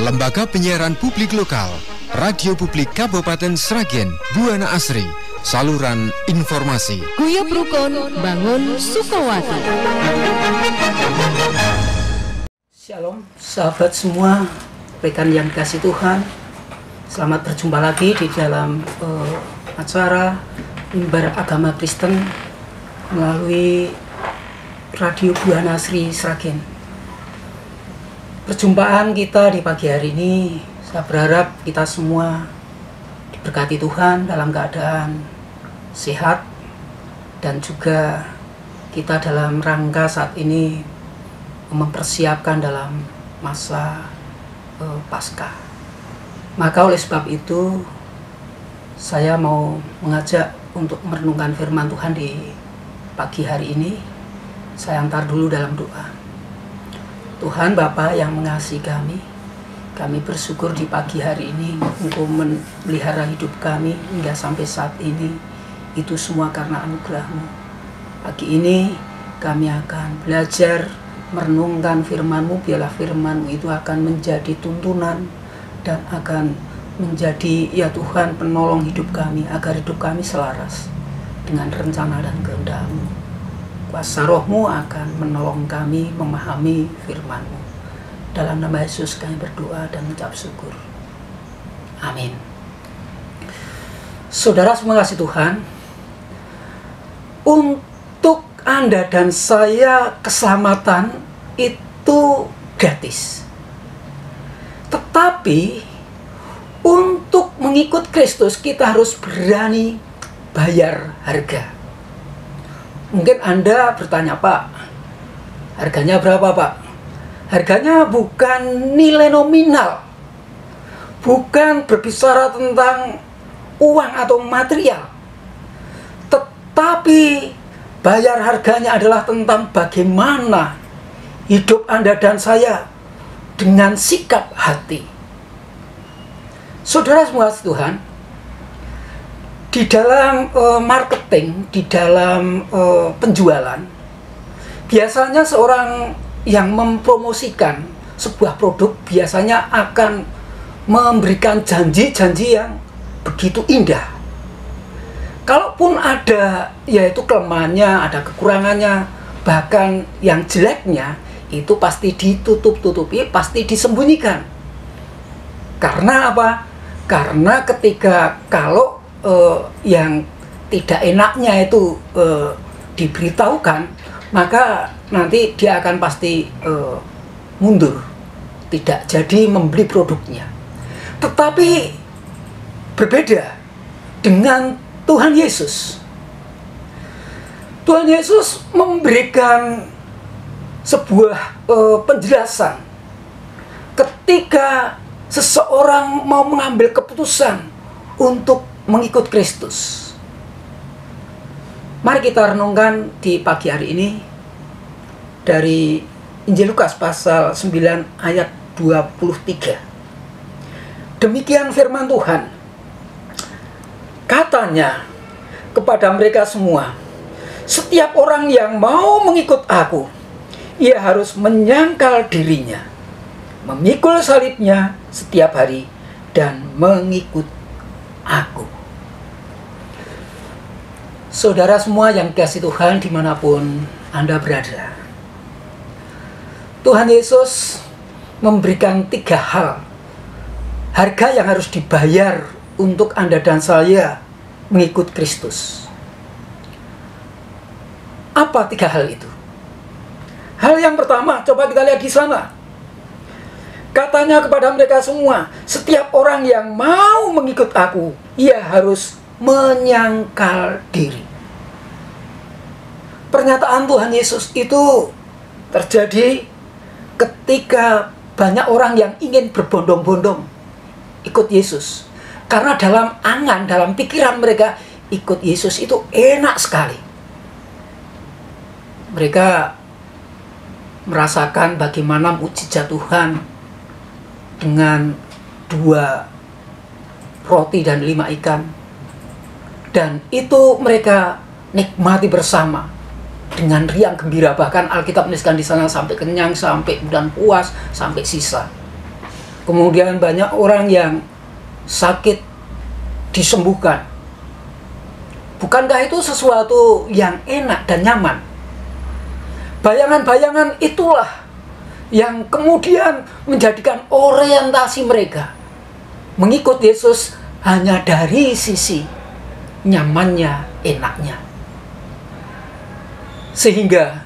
Lembaga Penyiaran Publik Lokal, Radio Publik Kabupaten Sragen, Buana Asri, saluran informasi. Guyub Rukun Bangun Sukowati. Shalom sahabat semua, rekan yang dikasih Tuhan. Selamat berjumpa lagi di dalam acara Mimbar Agama Kristen melalui Radio Buana Asri Sragen. Perjumpaan kita di pagi hari ini, saya berharap kita semua diberkati Tuhan dalam keadaan sehat, dan juga kita dalam rangka saat ini mempersiapkan dalam masa Paskah. Maka oleh sebab itu saya mau mengajak untuk merenungkan firman Tuhan di pagi hari ini. Saya antar dulu dalam doa. Tuhan Bapa yang mengasihi kami bersyukur di pagi hari ini Engkau memelihara hidup kami hingga sampai saat ini. Itu semua karena anugerah-Mu. Pagi ini kami akan belajar merenungkan firman-Mu. Biarlah firman-Mu itu akan menjadi tuntunan dan akan menjadi, ya Tuhan, penolong hidup kami, agar hidup kami selaras dengan rencana dan kehendak-Mu. Kuasa Roh-Mu akan menolong kami memahami firman-Mu. Dalam nama Yesus kami berdoa dan mengucap syukur. Amin. Saudara semua kasih Tuhan, untuk Anda dan saya keselamatan itu gratis. Tetapi untuk mengikut Kristus kita harus berani bayar harga. Mungkin Anda bertanya, Pak, harganya berapa, Pak? Harganya bukan nilai nominal, bukan berbicara tentang uang atau material, tetapi bayar harganya adalah tentang bagaimana hidup Anda dan saya dengan sikap hati. Saudara semua Tuhan, di dalam marketing, di dalam penjualan, biasanya seorang yang mempromosikan sebuah produk biasanya akan memberikan janji-janji yang begitu indah. Kalaupun ada, yaitu kelemahannya, ada kekurangannya, bahkan yang jeleknya, itu pasti ditutup-tutupi, pasti disembunyikan. Karena apa? Karena ketika kalau yang tidak enaknya itu diberitahukan, maka nanti dia akan pasti mundur, tidak jadi membeli produknya. Tetapi berbeda dengan Tuhan Yesus. Tuhan Yesus memberikan sebuah penjelasan ketika seseorang mau mengambil keputusan untuk mengikut Kristus. Mari kita renungkan di pagi hari ini dari Injil Lukas pasal 9 ayat 23. Demikian firman Tuhan. Katanya kepada mereka semua, setiap orang yang mau mengikut aku, ia harus menyangkal dirinya, memikul salibnya setiap hari, dan mengikut aku. Saudara semua yang dikasihi Tuhan dimanapun Anda berada, Tuhan Yesus memberikan 3 hal harga yang harus dibayar untuk Anda dan saya mengikut Kristus. Apa 3 hal itu? Hal yang pertama, coba kita lihat di sana. Katanya kepada mereka semua, setiap orang yang mau mengikut aku, ia harus menyangkal diri. Pernyataan Tuhan Yesus itu terjadi ketika banyak orang yang ingin berbondong-bondong ikut Yesus. Karena dalam angan, dalam pikiran mereka, ikut Yesus itu enak sekali. Mereka merasakan bagaimana mukjizat Tuhan dengan 2 roti dan 5 ikan. Dan itu mereka nikmati bersama dengan riang gembira. Bahkan Alkitab menuliskan di sana sampai kenyang, sampai kemudian puas, sampai sisa. Kemudian banyak orang yang sakit disembuhkan. Bukankah itu sesuatu yang enak dan nyaman? Bayangan-bayangan itulah yang kemudian menjadikan orientasi mereka mengikut Yesus hanya dari sisi nyamannya, enaknya. Sehingga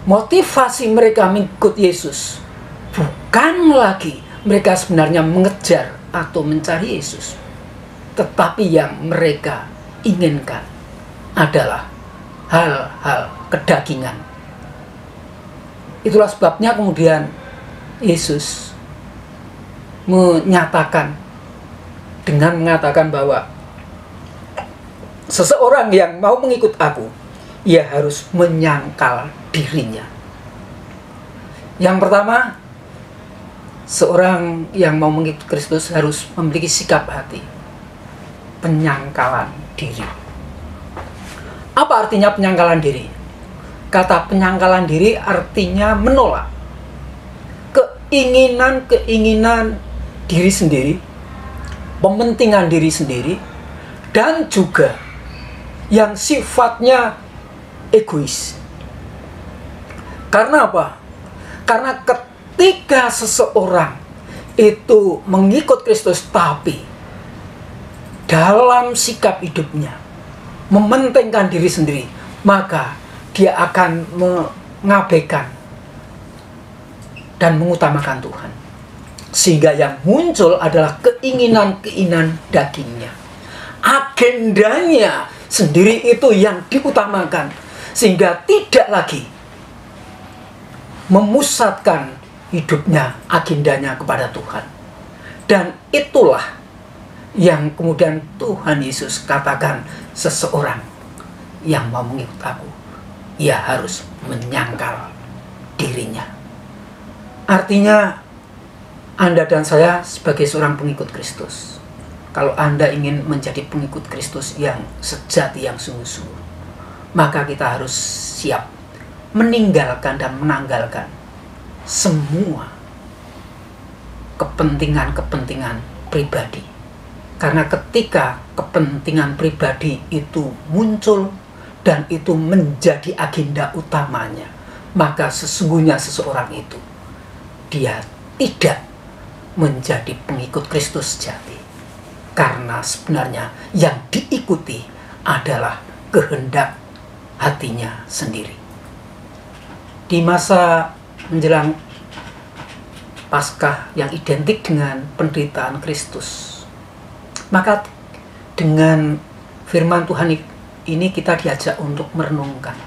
motivasi mereka mengikut Yesus bukan lagi mereka sebenarnya mengejar atau mencari Yesus, tetapi yang mereka inginkan adalah hal-hal kedagingan. Itulah sebabnya kemudian Yesus menyatakan dengan mengatakan bahwa seseorang yang mau mengikut aku, ia harus menyangkal dirinya. Yang pertama, seorang yang mau mengikut Kristus harus memiliki sikap hati penyangkalan diri. Apa artinya penyangkalan diri? Kata penyangkalan diri artinya menolak keinginan-keinginan diri sendiri, pementingan diri sendiri, dan juga yang sifatnya egois. Karena apa? Karena ketika seseorang itu mengikut Kristus tapi dalam sikap hidupnya mementingkan diri sendiri, maka dia akan mengabaikan dan mengutamakan Tuhan. Sehingga yang muncul adalah keinginan-keinginan dagingnya. Agendanya sendiri itu yang diutamakan. Sehingga tidak lagi memusatkan hidupnya, agendanya kepada Tuhan. Dan itulah yang kemudian Tuhan Yesus katakan, seseorang yang mau mengikut aku, ia harus menyangkal dirinya. Artinya Anda dan saya sebagai seorang pengikut Kristus, kalau Anda ingin menjadi pengikut Kristus yang sejati, yang sungguh-sungguh, maka kita harus siap meninggalkan dan menanggalkan semua kepentingan-kepentingan pribadi. Karena ketika kepentingan pribadi itu muncul dan itu menjadi agenda utamanya, maka sesungguhnya seseorang itu dia tidak menjadi pengikut Kristus sejati. Karena sebenarnya yang diikuti adalah kehendak hatinya sendiri. Di masa menjelang Paskah yang identik dengan penderitaan Kristus, maka dengan firman Tuhan ini kita diajak untuk merenungkan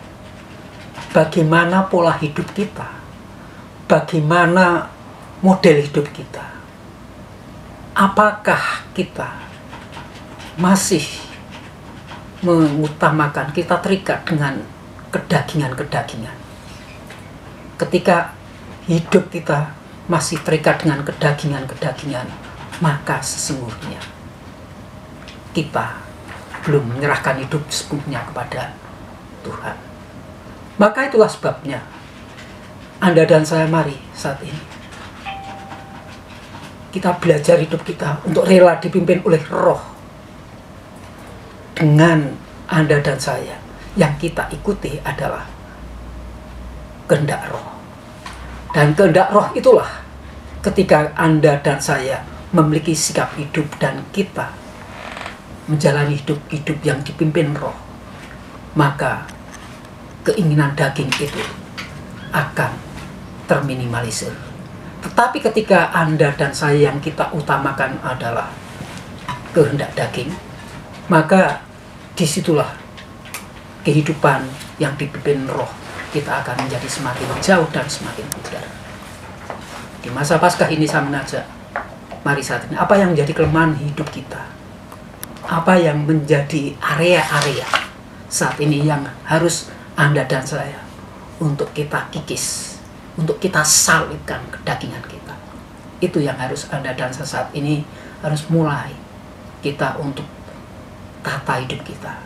bagaimana pola hidup kita, bagaimana model hidup kita. Apakah kita masih mengutamakan, kita terikat dengan kedagingan-kedagingan? Ketika hidup kita masih terikat dengan kedagingan-kedagingan, maka sesungguhnya kita belum menyerahkan hidup sepenuhnya kepada Tuhan. Maka itulah sebabnya Anda dan saya mari saat ini kita belajar hidup kita untuk rela dipimpin oleh Roh. Dengan Anda dan saya, yang kita ikuti adalah kehendak Roh. Dan kehendak Roh itulah ketika Anda dan saya memiliki sikap hidup dan kita menjalani hidup yang dipimpin Roh, maka keinginan daging itu akan terminimalisir. Tetapi ketika Anda dan saya yang kita utamakan adalah kehendak daging, maka disitulah kehidupan yang dipimpin Roh kita akan menjadi semakin jauh dan semakin pudar. Di masa Paskah ini saya mengajak, mari saat ini, apa yang menjadi kelemahan hidup kita? Apa yang menjadi area-area saat ini yang harus Anda dan saya untuk kita kikis, untuk kita salibkan kedagingan kita? Itu yang harus Anda dan saya saat ini harus mulai kita untuk tata hidup kita,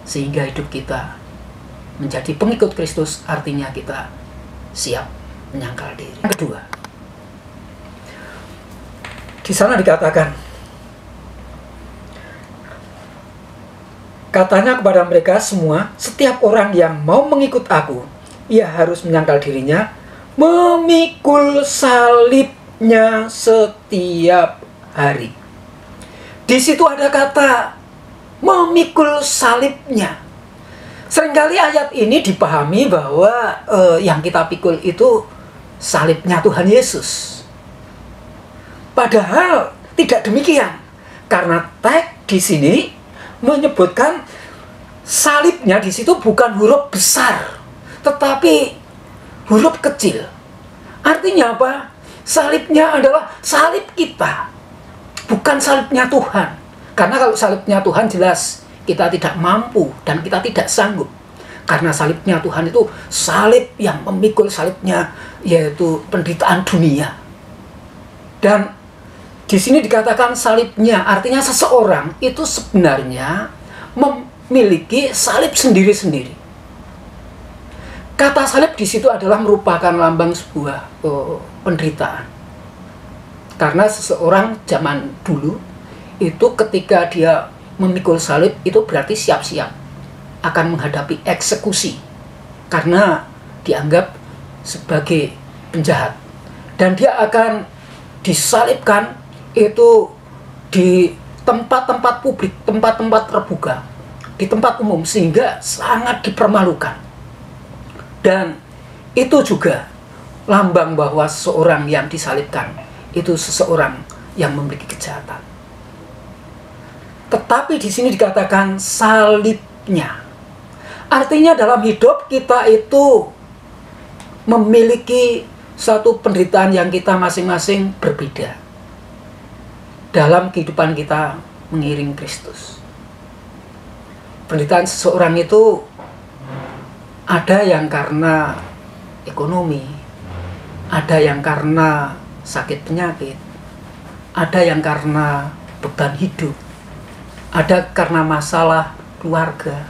sehingga hidup kita menjadi pengikut Kristus, artinya kita siap menyangkal diri. Yang kedua, Di sana dikatakan, katanya kepada mereka semua, setiap orang yang mau mengikut aku, ia harus menyangkal dirinya, memikul salibnya setiap hari. Di situ ada kata memikul salibnya. Seringkali ayat ini dipahami bahwa yang kita pikul itu salibnya Tuhan Yesus. Padahal tidak demikian, karena teks di sini menyebutkan salibnya di situ bukan huruf besar, tetapi huruf kecil. Artinya apa? Salibnya adalah salib kita, bukan salibnya Tuhan. Karena kalau salibnya Tuhan jelas kita tidak mampu dan kita tidak sanggup. Karena salibnya Tuhan itu salib yang memikul salibnya, yaitu penderitaan dunia. Dan di sini dikatakan salibnya, artinya seseorang itu sebenarnya memiliki salib sendiri-sendiri. Kata salib di situ adalah merupakan lambang sebuah penderitaan. Karena seseorang zaman dulu itu ketika dia memikul salib itu berarti siap-siap akan menghadapi eksekusi karena dianggap sebagai penjahat. Dan dia akan disalibkan itu di tempat-tempat publik, tempat-tempat terbuka, di tempat umum, sehingga sangat dipermalukan. Dan itu juga lambang bahwa seseorang yang disalibkan itu seseorang yang memiliki kejahatan. Tetapi di sini dikatakan salibnya. Artinya dalam hidup kita itu memiliki satu penderitaan yang kita masing-masing berbeda. Dalam kehidupan kita mengiring Kristus, penderitaan seseorang itu ada yang karena ekonomi, ada yang karena sakit penyakit, ada yang karena beban hidup, ada karena masalah keluarga,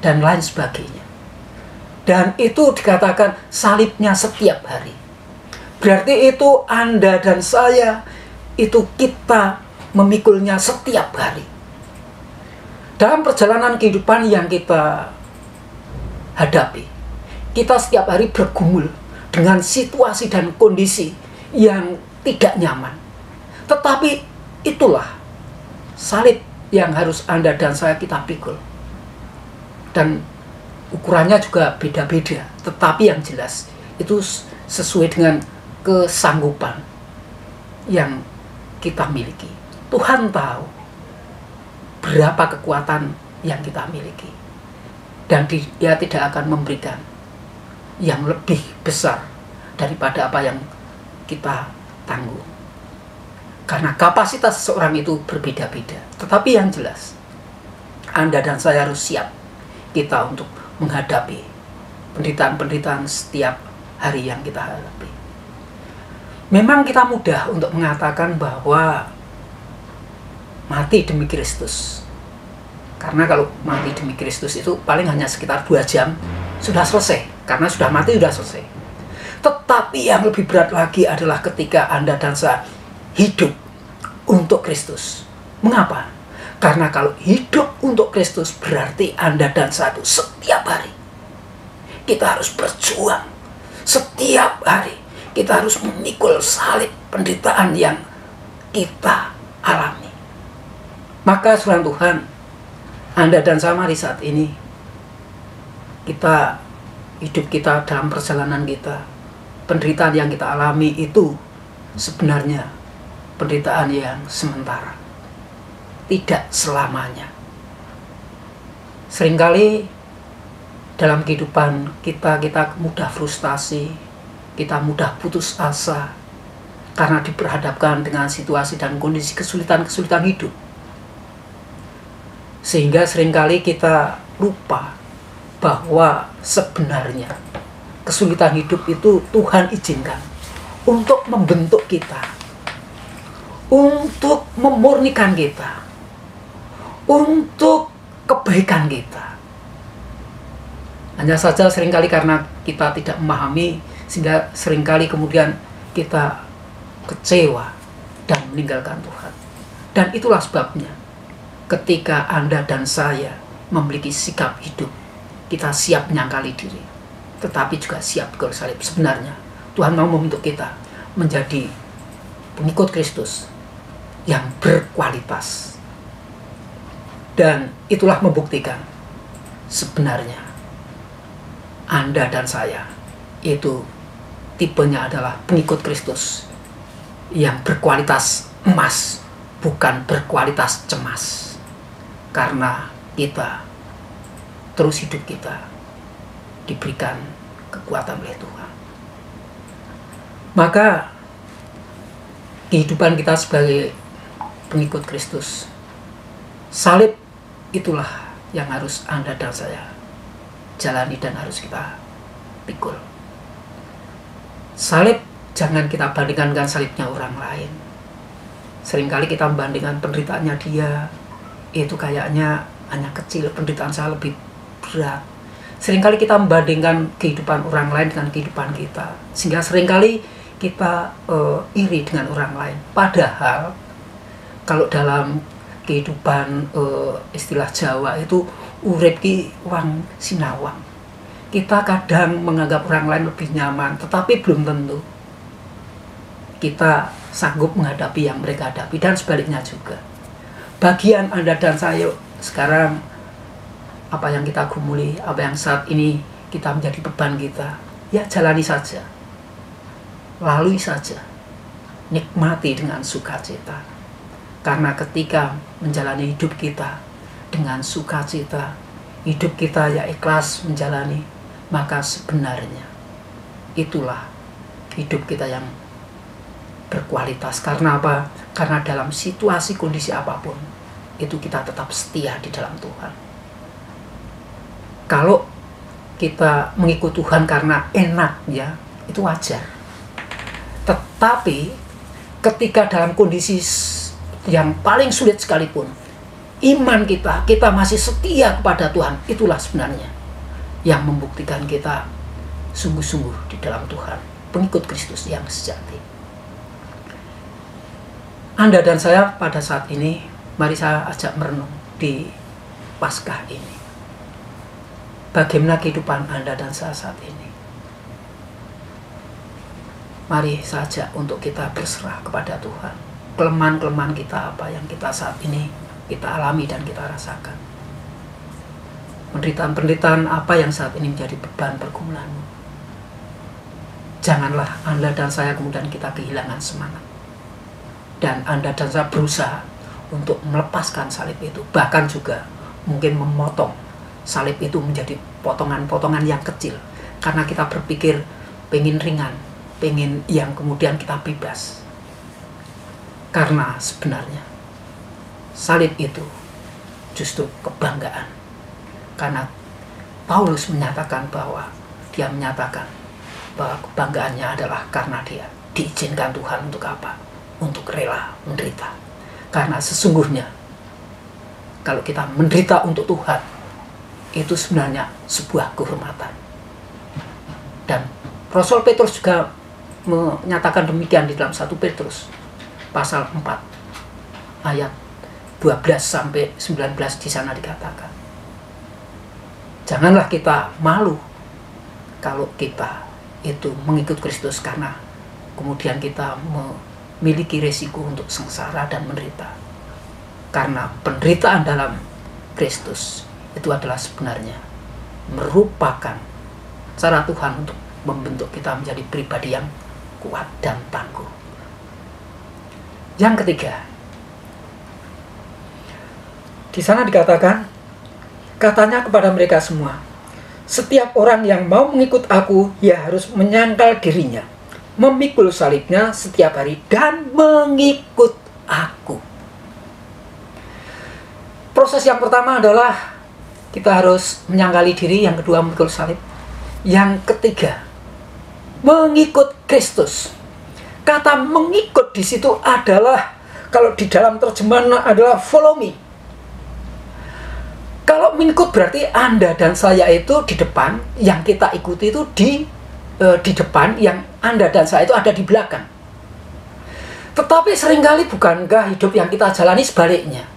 dan lain sebagainya. Dan itu dikatakan salibnya setiap hari. Berarti itu Anda dan saya, itu kita memikulnya setiap hari. Dalam perjalanan kehidupan yang kita hadapi, kita setiap hari bergumul dengan situasi dan kondisi yang tidak nyaman. Tetapi itulah salib yang harus Anda dan saya kita pikul. Dan ukurannya juga beda-beda, tetapi yang jelas itu sesuai dengan kesanggupan yang kita miliki. Tuhan tahu berapa kekuatan yang kita miliki, dan Dia tidak akan memberikan yang lebih besar daripada apa yang kita tanggung, karena kapasitas seseorang itu berbeda-beda. Tetapi yang jelas Anda dan saya harus siap kita untuk menghadapi penderitaan-penderitaan setiap hari yang kita hadapi. Memang kita mudah untuk mengatakan bahwa mati demi Kristus, karena kalau mati demi Kristus itu paling hanya sekitar 2 jam sudah selesai, karena sudah mati sudah selesai. Tetapi yang lebih berat lagi adalah ketika Anda dan saya hidup untuk Kristus. Mengapa? Karena kalau hidup untuk Kristus berarti Anda dan saya itu setiap hari kita harus berjuang. Setiap hari kita harus memikul salib penderitaan yang kita alami. Maka saudara Tuhan, Anda dan saya mari saat ini kita hidup kita dalam perjalanan kita, penderitaan yang kita alami itu sebenarnya penderitaan yang sementara, tidak selamanya. Seringkali dalam kehidupan kita mudah frustasi, kita mudah putus asa karena diperhadapkan dengan situasi dan kondisi kesulitan-kesulitan hidup. Sehingga seringkali kita lupa bahwa sebenarnya kesulitan hidup itu Tuhan izinkan untuk membentuk kita, untuk memurnikan kita, untuk kebaikan kita. Hanya saja seringkali karena kita tidak memahami, sehingga seringkali kemudian kita kecewa, dan meninggalkan Tuhan. Dan itulah sebabnya ketika Anda dan saya memiliki sikap hidup, kita siap menyangkali diri, tetapi juga siap pikul salib. Sebenarnya Tuhan mau membentuk kita menjadi pengikut Kristus yang berkualitas. Dan itulah membuktikan sebenarnya Anda dan saya itu tipenya adalah pengikut Kristus yang berkualitas emas, bukan berkualitas cemas. Karena kita terus hidup kita diberikan kekuatan oleh Tuhan. Maka kehidupan kita sebagai pengikut Kristus, salib itulah yang harus Anda dan saya jalani dan harus kita pikul. Salib jangan kita bandingkan dengan salibnya orang lain. Seringkali kita membandingkan penderitaannya dia, itu kayaknya hanya kecil, penderitaan saya lebih berat. Seringkali kita membandingkan kehidupan orang lain dengan kehidupan kita, sehingga seringkali kita iri dengan orang lain. Padahal kalau dalam kehidupan istilah Jawa itu urip ki wang sinawang. Kita kadang menganggap orang lain lebih nyaman, tetapi belum tentu kita sanggup menghadapi yang mereka hadapi, dan sebaliknya juga. Bagian Anda dan saya sekarang, apa yang kita gumuli, apa yang saat ini kita menjadi beban kita, ya jalani saja, lalui saja, nikmati dengan sukacita. Karena ketika menjalani hidup kita dengan sukacita, hidup kita ya ikhlas menjalani, maka sebenarnya itulah hidup kita yang berkualitas. Karena apa? Karena dalam situasi kondisi apapun itu kita tetap setia di dalam Tuhan. Kalau kita mengikut Tuhan karena enak, ya itu wajar. Tetapi ketika dalam kondisi yang paling sulit sekalipun, iman kita masih setia kepada Tuhan, itulah sebenarnya yang membuktikan kita sungguh-sungguh di dalam Tuhan, pengikut Kristus yang sejati. Anda dan saya pada saat ini, mari saya ajak merenung di Paskah ini. Bagaimana kehidupan Anda dan saya saat ini? Mari saja untuk kita berserah kepada Tuhan. Kelemahan-kelemahan kita apa yang kita saat ini kita alami dan kita rasakan. Penderitaan-penderitaan apa yang saat ini menjadi beban pergumulanmu. Janganlah Anda dan saya kemudian kita kehilangan semangat. Dan Anda dan saya berusaha untuk melepaskan salib itu. Bahkan juga mungkin memotong salib itu menjadi potongan-potongan yang kecil. Karena kita berpikir pengen ringan, pengen yang kemudian kita bebas. Karena sebenarnya salib itu justru kebanggaan. Karena Paulus menyatakan bahwa dia menyatakan bahwa kebanggaannya adalah karena dia diizinkan Tuhan untuk apa? Untuk rela menderita. Karena sesungguhnya kalau kita menderita untuk Tuhan, itu sebenarnya sebuah kehormatan. Dan Rasul Petrus juga menyatakan demikian di dalam 1 Petrus pasal 4 ayat 12 sampai 19 di sana dikatakan, janganlah kita malu kalau kita itu mengikut Kristus, karena kemudian kita memiliki resiko untuk sengsara dan menderita. Karena penderitaan dalam Kristus itu adalah sebenarnya merupakan cara Tuhan untuk membentuk kita menjadi pribadi yang kuat dan tangguh. Yang ketiga, di sana dikatakan, katanya kepada mereka semua, setiap orang yang mau mengikut aku, ia harus menyangkal dirinya, memikul salibnya setiap hari, dan mengikut aku. Proses yang pertama adalah kita harus menyangkali diri, yang kedua memikul salib, yang ketiga mengikut Kristus. Kata mengikut di situ adalah, kalau di dalam terjemahan adalah follow me. Kalau mengikut berarti Anda dan saya itu di depan, yang kita ikuti itu di depan, yang Anda dan saya itu ada di belakang. Tetapi seringkali bukankah hidup yang kita jalani sebaliknya?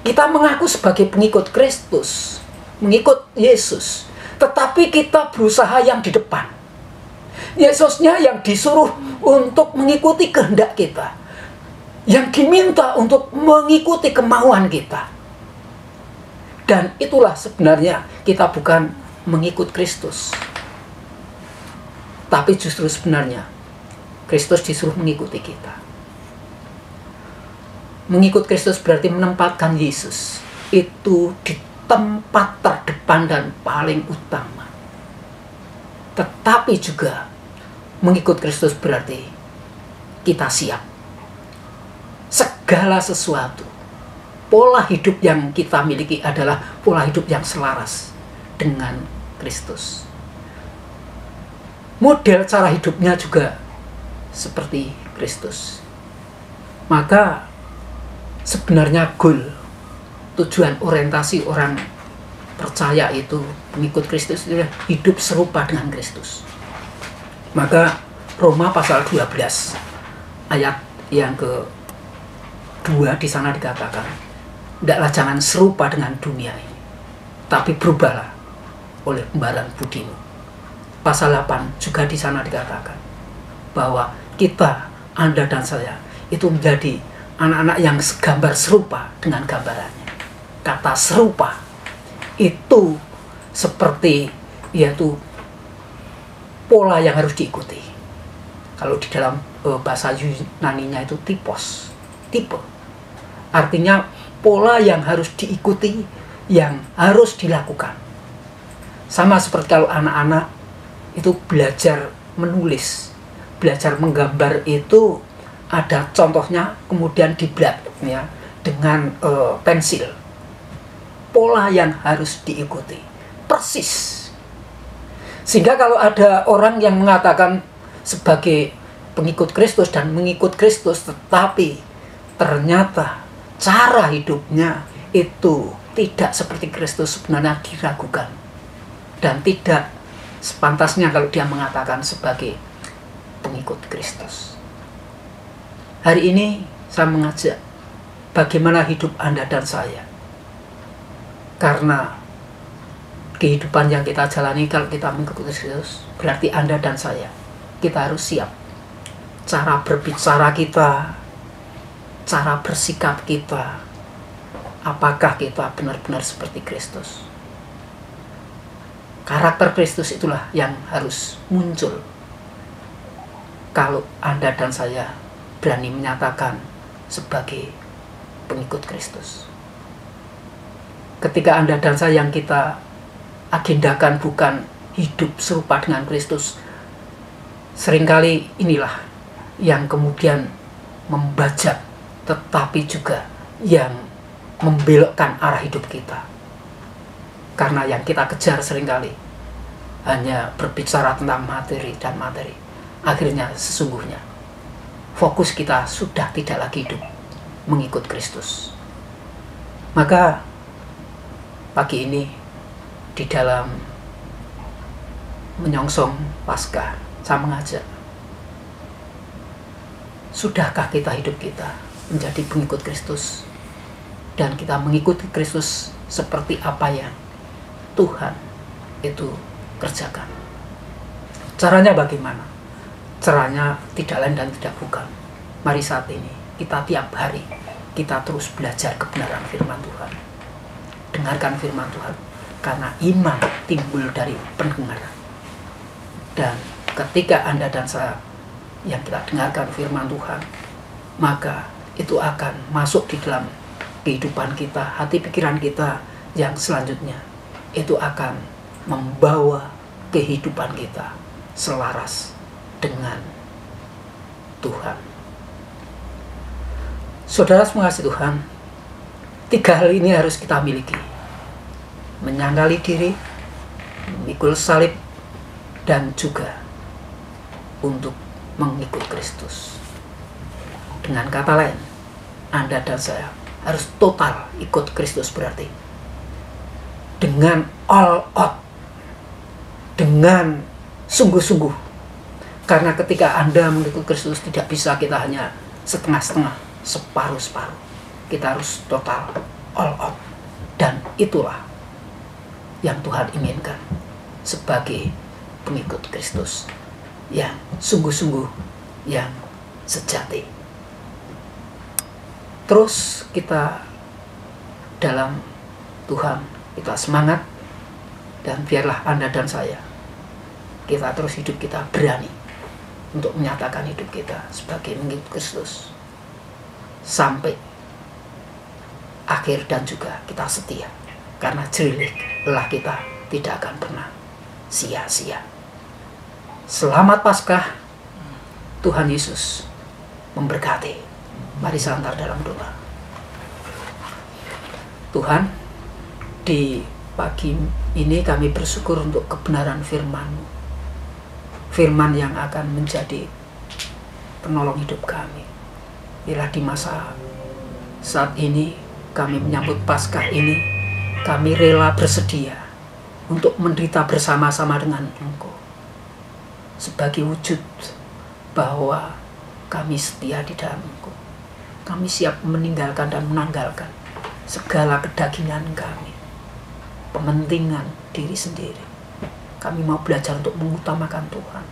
Kita mengaku sebagai pengikut Kristus, mengikut Yesus, tetapi kita berusaha yang di depan. Yesusnya yang disuruh untuk mengikuti kehendak kita, yang diminta untuk mengikuti kemauan kita. Dan itulah sebenarnya kita bukan mengikut Kristus, tapi justru sebenarnya Kristus disuruh mengikuti kita. Mengikut Kristus berarti menempatkan Yesus itu di tempat terdepan dan paling utama. Tetapi juga mengikut Kristus berarti kita siap. Segala sesuatu, pola hidup yang kita miliki adalah pola hidup yang selaras dengan Kristus. Model cara hidupnya juga seperti Kristus. Maka sebenarnya goal, tujuan orientasi orang percaya itu mengikut Kristus itu hidup serupa dengan Kristus. Maka Roma pasal 12 ayat yang ke-2 di sana dikatakan, "Hendaklah jangan serupa dengan dunia ini, tapi berubahlah oleh pembaharuan budimu." Pasal 8 juga di sana dikatakan bahwa kita, Anda dan saya, itu menjadi anak-anak yang segambar serupa dengan gambarannya. Kata serupa itu seperti yaitu pola yang harus diikuti. Kalau di dalam bahasa Yunaninya itu typos, tipe. Artinya pola yang harus diikuti, yang harus dilakukan. Sama seperti kalau anak-anak itu belajar menulis, belajar menggambar itu ada contohnya, kemudian diblat ya, dengan pensil. Pola yang harus diikuti persis. Sehingga kalau ada orang yang mengatakan sebagai pengikut Kristus dan mengikut Kristus, tetapi ternyata cara hidupnya itu tidak seperti Kristus, sebenarnya diragukan. Dan tidak sepantasnya kalau dia mengatakan sebagai pengikut Kristus. Hari ini saya mengajak bagaimana hidup Anda dan saya. Karena kehidupan yang kita jalani kalau kita mengikuti Kristus, berarti Anda dan saya, kita harus siap. Cara berbicara kita, cara bersikap kita, apakah kita benar-benar seperti Kristus? Karakter Kristus itulah yang harus muncul kalau Anda dan saya berani menyatakan sebagai pengikut Kristus. Ketika Anda dan saya yang kita agendakan bukan hidup serupa dengan Kristus, seringkali inilah yang kemudian membajak, tetapi juga yang membelokkan arah hidup kita. Karena yang kita kejar seringkali hanya berbicara tentang materi dan materi. Akhirnya sesungguhnya fokus kita sudah tidak lagi hidup mengikut Kristus. Maka pagi ini di dalam menyongsong Paskah, saya mengajak, sudahkah kita hidup kita menjadi pengikut Kristus dan kita mengikuti Kristus seperti apa yang Tuhan itu kerjakan? Caranya bagaimana? Caranya tidak lain dan tidak bukan. Mari saat ini kita tiap hari kita terus belajar kebenaran firman Tuhan. Dengarkan firman Tuhan, karena iman timbul dari pendengaran. Dan ketika Anda dan saya yang kita dengarkan firman Tuhan, maka itu akan masuk di dalam kehidupan kita, hati pikiran kita yang selanjutnya. Itu akan membawa kehidupan kita selaras dengan Tuhan. Saudara mengasihi Tuhan, 3 hal ini harus kita miliki: menyangkali diri, memikul salib, dan juga untuk mengikut Kristus. Dengan kata lain, Anda dan saya harus total ikut Kristus, berarti dengan all out, dengan sungguh-sungguh. Karena ketika Anda mengikut Kristus, tidak bisa kita hanya setengah-setengah, separuh-separuh. Kita harus total, all out. Dan itulah yang Tuhan inginkan sebagai pengikut Kristus yang sungguh-sungguh, yang sejati. Terus kita dalam Tuhan, kita semangat, dan biarlah Anda dan saya, kita terus hidup kita berani untuk menyatakan hidup kita sebagai pengikut Kristus sampai akhir, dan juga kita setia, karena jerih lelah kita tidak akan pernah sia-sia. Selamat Paskah, Tuhan Yesus memberkati. Mari santar dalam doa. Tuhan, di pagi ini kami bersyukur untuk kebenaran firman-Mu, firman yang akan menjadi penolong hidup kami. Bila di masa saat ini kami menyambut Paskah ini, kami rela bersedia untuk menderita bersama-sama dengan Engkau, sebagai wujud bahwa kami setia di dalam Engkau. Kami siap meninggalkan dan menanggalkan segala kedagingan kami, pementingan diri sendiri. Kami mau belajar untuk mengutamakan Tuhan.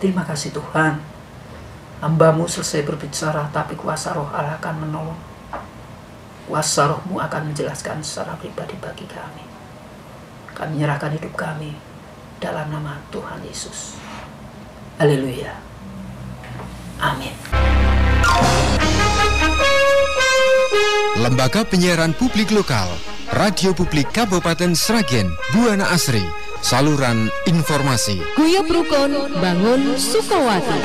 Terima kasih Tuhan, hamba-Mu selesai berbicara, tapi kuasa Roh Allah akan menolong. Kuasa Roh-Mu akan menjelaskan secara pribadi bagi kami. Kami menyerahkan hidup kami dalam nama Tuhan Yesus. Haleluya. Amin. Lembaga Penyiaran Publik Lokal, Radio Publik Kabupaten Sragen, Buana Asri, saluran informasi. Guyub Rukun Bangun Sukowati.